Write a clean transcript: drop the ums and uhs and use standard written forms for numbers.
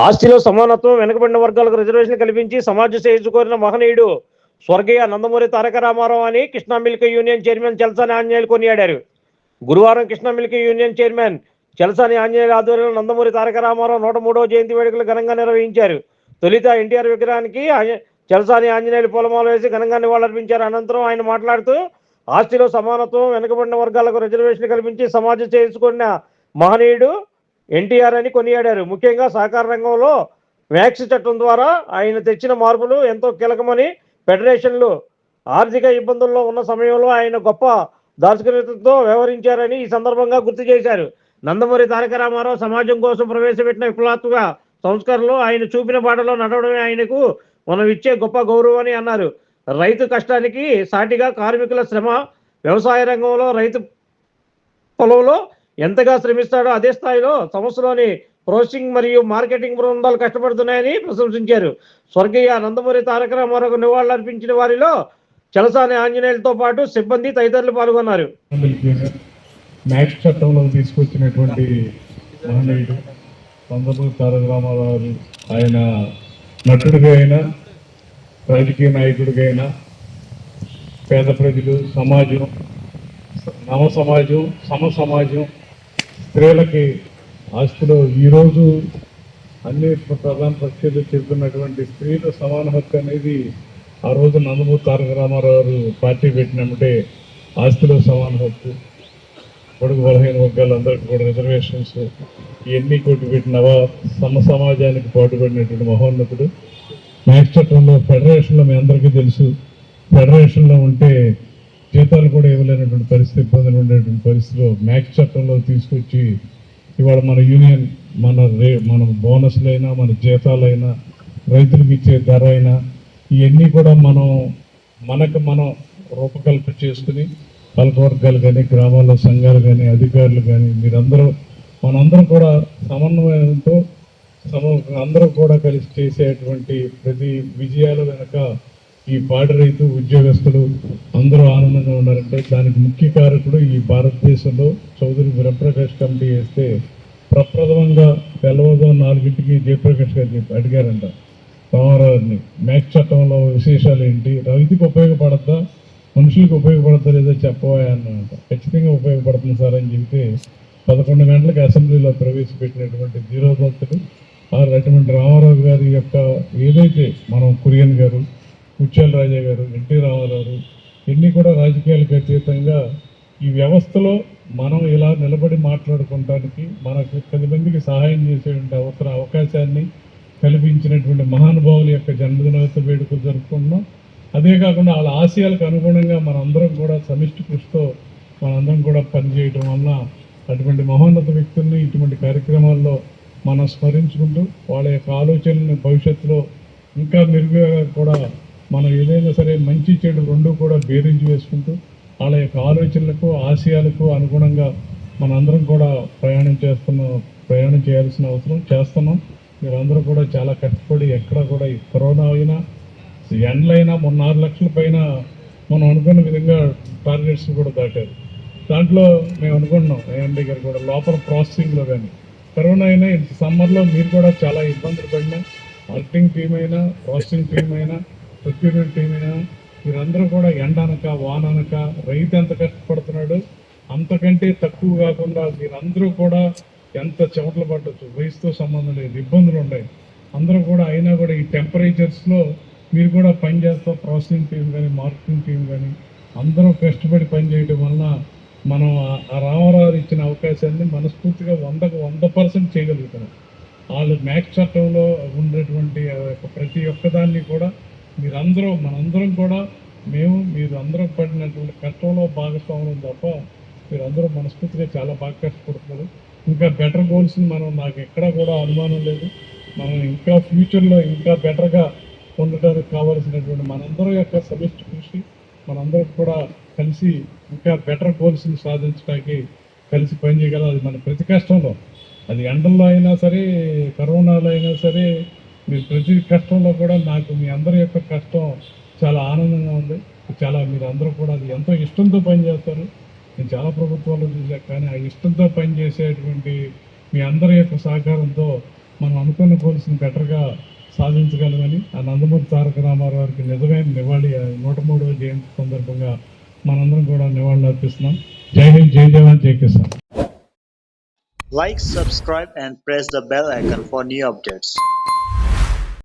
ఆస్తిలో సమానత్వం, వెనుకబడిన వర్గాలకు రిజర్వేషన్ కల్పించి సమాజ శ్రేయస్సు కోరిన మహనీయుడు స్వర్గీయ నందమూరి తారక రామారావు అని Krishna milk union chairman Chalasani Anjaneyulu కొనియాడారు. గురువారం Krishna milk union chairman Chalasani Anjaneyulu ఆధ్వర్యంలో నందమూరి తారక రామారావు 103వ జయంతి వేడుకలు ఘనంగా నిర్వహించారు. తొలుత ఎన్టీఆర్ విగ్రహానికి చలసాని ఆంజనేయులు పూలమాల వేసి ఘనంగా నివాళులర్పించారు. అనంతరం ఆయన మాట్లాడుతూ ఆస్తిలో సమానత్వం, వెనుకబడిన వర్గాలకు రిజర్వేషన్ కల్పించి సమాజ శ్రేయస్సు కోరిన మహనీయుడు ఎన్టీఆర్ అని కొనియాడారు. ముఖ్యంగా సహకార రంగంలో వ్యాక్స్ చట్టం ద్వారా ఆయన తెచ్చిన మార్పులు ఎంతో కీలకమని, ఫెడరేషన్లు ఆర్థిక ఇబ్బందుల్లో ఉన్న సమయంలో ఆయన గొప్ప దార్శనికతతో వ్యవహరించారని ఈ సందర్భంగా గుర్తు చేశారు. నందమూరి తారక రామారావు సమాజం కోసం ప్రవేశపెట్టిన విప్లవాత్మక సంస్కరణలు ఆయన చూపిన బాటలో నడవడమే ఆయనకు మనం ఇచ్చే గొప్ప గౌరవం అని అన్నారు. రైతు కష్టానికి సాటిగా కార్మికుల శ్రమ, వ్యవసాయ రంగంలో రైతు పొలంలో ఎంతగా శ్రమిస్తాడో అదే స్థాయిలో సంస్థలోని ప్రాసెసింగ్ మరియు మార్కెటింగ్ బృందాలు కష్టపడుతున్నాయని ప్రశంసించారు. స్వర్గీయ నందమూరి తారక రామారావుకు నివాళులర్పించిన వారిలో చలసాని ఆంజనేయులతో పాటు సిబ్బంది తదితరులు పాల్గొన్నారు. మ్యాక్స్ చట్టంలో తీసుకొచ్చినటువంటి మహనీయుడు నందమూరి తారక రామారావు ఆయన నటుడిగా అయినా, రాజకీయ నాయకుడిగా అయినా, పేద ప్రజలు, సమాజం, నవ సమాజం, సమ సమాజం, స్త్రీలకి ఆస్తిలో ఈరోజు అన్ని ప్రధాన పక్షులు చెబుతున్నటువంటి స్త్రీల సమాన హక్కు అనేది ఆ రోజు నందమూరి తారక రామారావు పార్టీ పెట్టినప్పుడే ఆస్తిలో సమాన హక్కు, పొడుగు బలహీన వర్గాలందరికీ కూడా రిజర్వేషన్స్ ఇవన్నీ కొట్టి పెట్టినవా సమ సమాజానికి పాటుపడినటువంటి మహోన్నతుడు. మ్యాక్స్ చట్టంలో ఫెడరేషన్లో మీ అందరికీ తెలుసు, ఫెడరేషన్లో ఉంటే జీతాలు కూడా ఇవ్వలేనటువంటి పరిస్థితి, ఇబ్బందులు ఉండేటువంటి పరిస్థితిలో మ్యాక్స్ చట్టంలో తీసుకొచ్చి ఇవాళ మన యూనియన్ మన బోనస్లైనా, మన జీతాలైనా, రైతులకు ఇచ్చే ధర అయినా ఇవన్నీ కూడా మనం రూపకల్పన చేసుకుని పాలకవర్గాలు కానీ, గ్రామాల్లో సంఘాలు కానీ, అధికారులు కానీ మనందరం కూడా సమన్వయంతో అందరూ కూడా కలిసి చేసేటువంటి ప్రతి విజయాల వెనక ఈ పాడి రైతు ఉద్యోగస్తులు అందరూ ఆనందంగా ఉన్నారంటే దానికి ముఖ్య కారకుడు ఈ భారతదేశంలో చౌదరి వీరప్రకాష్ కమిటీ వేస్తే ప్రప్రథమంగా తెల్లవారుజాము 4ంటికి జయప్రకాష్ గారు అడిగారంట రామారావుని, మ్యాక్స్ చట్టంలో విశేషాలు ఏంటి, రైతుకి ఉపయోగపడద్దా, మనుషులకు ఉపయోగపడద్దా లేదో చెప్పవా అన్నమాట. ఖచ్చితంగా ఉపయోగపడుతుంది సార్ అని చెబితే 11 గంటలకు అసెంబ్లీలో ప్రవేశపెట్టినటువంటి ధీరోదత్తుడు అటువంటి రామారావు గారి యొక్క ఏదైతే మనం కురియన్ గారు, ముత్యాల రాజా గారు, ఎన్టీ రామారావు ఇన్ని కూడా రాజకీయాలకు అతీతంగా ఈ వ్యవస్థలో మనం ఇలా నిలబడి మాట్లాడుకోవడానికి మనకు 10 మందికి సహాయం చేసేటువంటి అవకాశాన్ని కల్పించినటువంటి మహానుభావుల యొక్క జన్మదినోత్సవ వేడుకలు జరుపుకుంటున్నాం. అదే కాకుండా వాళ్ళ ఆశయాలకు అనుగుణంగా మనందరం కూడా సమిష్టి కృషితో మనందరం కూడా పనిచేయడం వలన అటువంటి మహోన్నత వ్యక్తుల్ని ఇటువంటి కార్యక్రమాల్లో మనం స్మరించుకుంటూ వాళ్ళ యొక్క ఆలోచనలను భవిష్యత్తులో ఇంకా మెరుగుగా కూడా మనం ఏదైనా సరే మంచి చెడు రెండు కూడా బేరించి వేసుకుంటూ వాళ్ళ యొక్క ఆలోచనలకు, ఆశయాలకు అనుగుణంగా మనందరం కూడా ప్రయాణం చేయాల్సిన అవసరం చేస్తున్నాం. మీరందరూ కూడా చాలా కష్టపడి ఎక్కడ కూడా ఈ కరోనా అయినా ఎండ్లైనా 6 లక్షల పైన మనం అనుకున్న విధంగా టార్గెట్స్ కూడా దాటారు. దాంట్లో మేము అనుకుంటున్నాం ఏఎండి గారు కూడా లోపల ప్రాసెసింగ్లో కానీ కరోనా అయినా ఇంత సమ్మర్లో మీరు కూడా చాలా ఇబ్బందులు పడినా, మార్కెటింగ్ టీం అయినా, ప్రాసెసింగ్ టీం అయినా, ప్రొక్యూర్మెంట్ టీం అయినా మీరందరూ కూడా ఎండనక వాననక రైతు ఎంత కష్టపడుతున్నాడు అంతకంటే తక్కువ కాకుండా మీరందరూ కూడా ఎంత చెమటలు పట్టచ్చు, వయసుతో సంబంధం లేదు, ఇబ్బందులు ఉన్నాయి. అందరూ కూడా అయినా కూడా ఈ టెంపరేచర్స్లో మీరు కూడా పనిచేస్తాం. ప్రాసెసింగ్ టీం కానీ, మార్కెటింగ్ టీం కానీ అందరూ కష్టపడి పనిచేయడం వలన మనం ఆ రామారావు ఇచ్చిన అవకాశాన్ని మనస్ఫూర్తిగా 100% చేయగలుగుతున్నాం. వాళ్ళు మ్యాక్స్ చట్టంలో ఉండేటువంటి ప్రతి ఒక్కదాన్ని కూడా మనందరం కూడా మీరు అందరం పడినటువంటి కష్టంలో భాగస్వామ్యం తప్ప మీరందరూ మనస్ఫూర్తిగా చాలా బాగా కష్టపడుతున్నారు. ఇంకా బెటర్ గోల్స్ని నాకు ఎక్కడా కూడా అనుమానం లేదు. మనం ఇంకా ఫ్యూచర్లో ఇంకా బెటర్గా పొందడానికి కావాల్సినటువంటి మనందరం యొక్క సమిష్టి కృషి, మనందరం కూడా కలిసి ఇంకా బెటర్ గోల్స్ని సాధించడానికి కలిసి పనిచేయగలం. అది మన ప్రతి కష్టంలో, అది ఎండల్లో అయినా సరే, కరోనాలో అయినా సరే, మీరు ప్రతి కష్టంలో కూడా మీ అందరి యొక్క కష్టం చాలా ఆనందంగా ఉంది. మీరు అందరూ కూడా అది ఎంతో ఇష్టంతో పనిచేస్తారు. నేను చాలా ప్రభుత్వాలు చూశాను, కానీ ఆ ఇష్టంతో పనిచేసేటువంటి మీ అందరి యొక్క సహకారంతో మనం అనుకున్న గోల్స్ని బెటర్గా సాధించగలమని ఆ నందమూరి తారక రామారావు గారికి నిజమైన నివాళి 103వ జయంతి సందర్భంగా మనందరం కూడా నివాళులు అర్పిస్తున్నాం. జై హింద్, జై జవాన్, జై Kisan. Like, subscribe and press the bell icon for new updates.